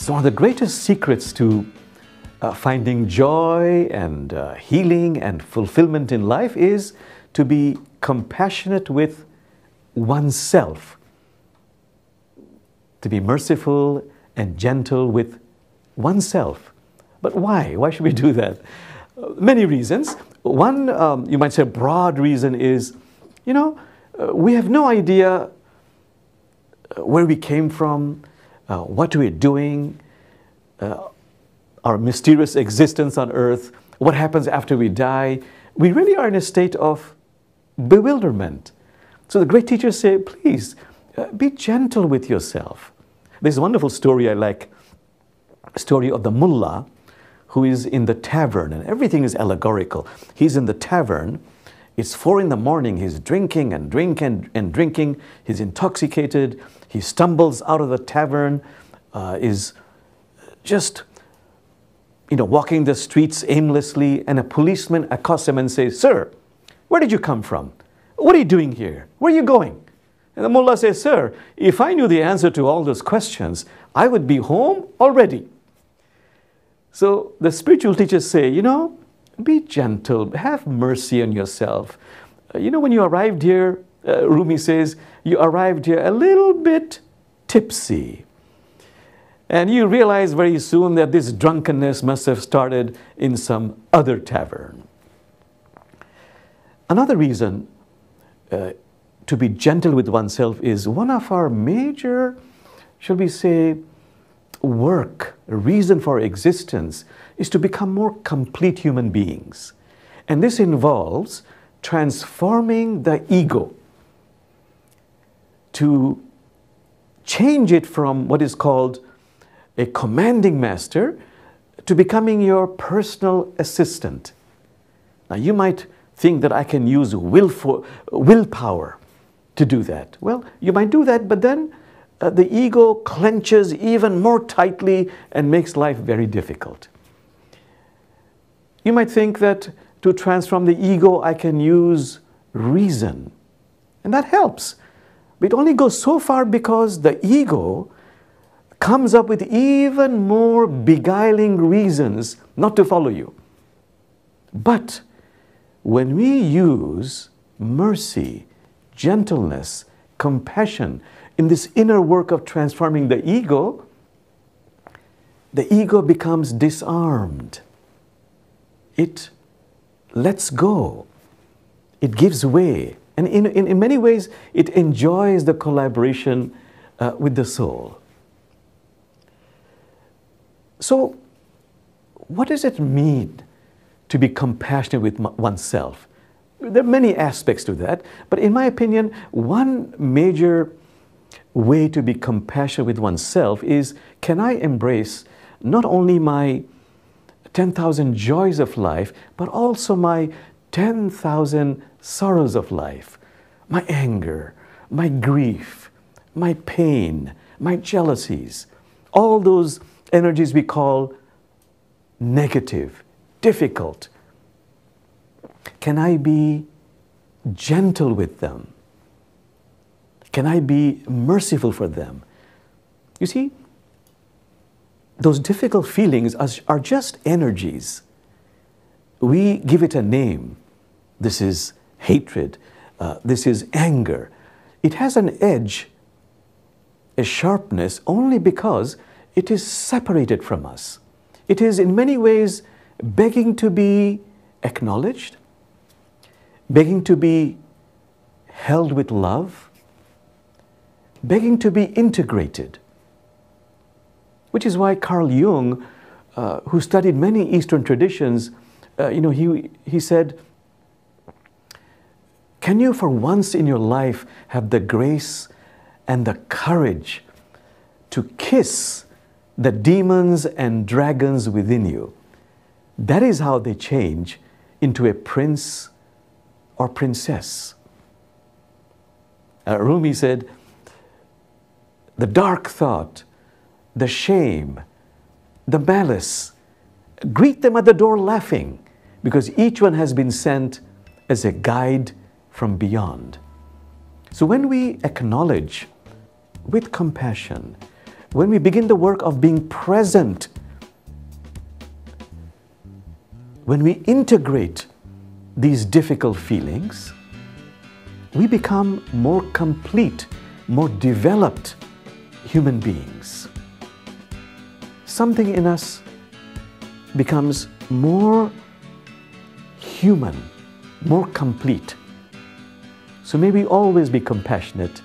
So one of the greatest secrets to finding joy and healing and fulfillment in life is to be compassionate with oneself, to be merciful and gentle with oneself. But why? Why should we do that? Many reasons. One, you might say, broad reason is, we have no idea where we came from, what we're doing, our mysterious existence on earth, what happens after we die. We really are in a state of bewilderment. So the great teachers say, please, be gentle with yourself. There's a wonderful story I like, a story of the mullah who is in the tavern, and everything is allegorical. He's in the tavern, it's 4 in the morning, he's drinking and drinking and drinking, he's intoxicated, he stumbles out of the tavern, is just walking the streets aimlessly, and a policeman accosts him and says, "Sir, where did you come from? What are you doing here? Where are you going?" And the mullah says, "Sir, if I knew the answer to all those questions, I would be home already." So the spiritual teachers say, be gentle, have mercy on yourself. When you arrived here, Rumi says, you arrived here a little bit tipsy. And you realize very soon that this drunkenness must have started in some other tavern. Another reason to be gentle with oneself is one of our major, shall we say, reason for existence is to become more complete human beings. And this involves transforming the ego, to change it from what is called a commanding master to becoming your personal assistant. Now you might think that I can use willpower to do that. Well, you might do that, but then the ego clenches even more tightly and makes life very difficult. You might think that to transform the ego, I can use reason, and that helps. But it only goes so far because the ego comes up with even more beguiling reasons not to follow you. But when we use mercy, gentleness, compassion in this inner work of transforming the ego becomes disarmed. It lets go. It gives way. And in many ways, it enjoys the collaboration with the soul. So, what does it mean to be compassionate with oneself? There are many aspects to that, but in my opinion, one major way to be compassionate with oneself is, can I embrace not only my 10,000 joys of life, but also my 10,000 sorrows of life, my anger, my grief, my pain, my jealousies, all those energies we call negative, difficult. Can I be gentle with them? Can I be merciful for them? You see, those difficult feelings are just energies. We give it a name. This is hatred. This is anger. It has an edge, a sharpness, only because it is separated from us. It is in many ways begging to be acknowledged, begging to be held with love, begging to be integrated. Which is why Carl Jung, who studied many Eastern traditions, he said, can you for once in your life have the grace and the courage to kiss the demons and dragons within you? That is how they change into a prince or princess. Rumi said, the dark thought, the shame, the malice, greet them at the door laughing, because each one has been sent as a guide from beyond. So when we acknowledge with compassion when we begin the work of being present, when we integrate these difficult feelings, we become more complete, more developed human beings. Something in us becomes more human, more complete. So may we always be compassionate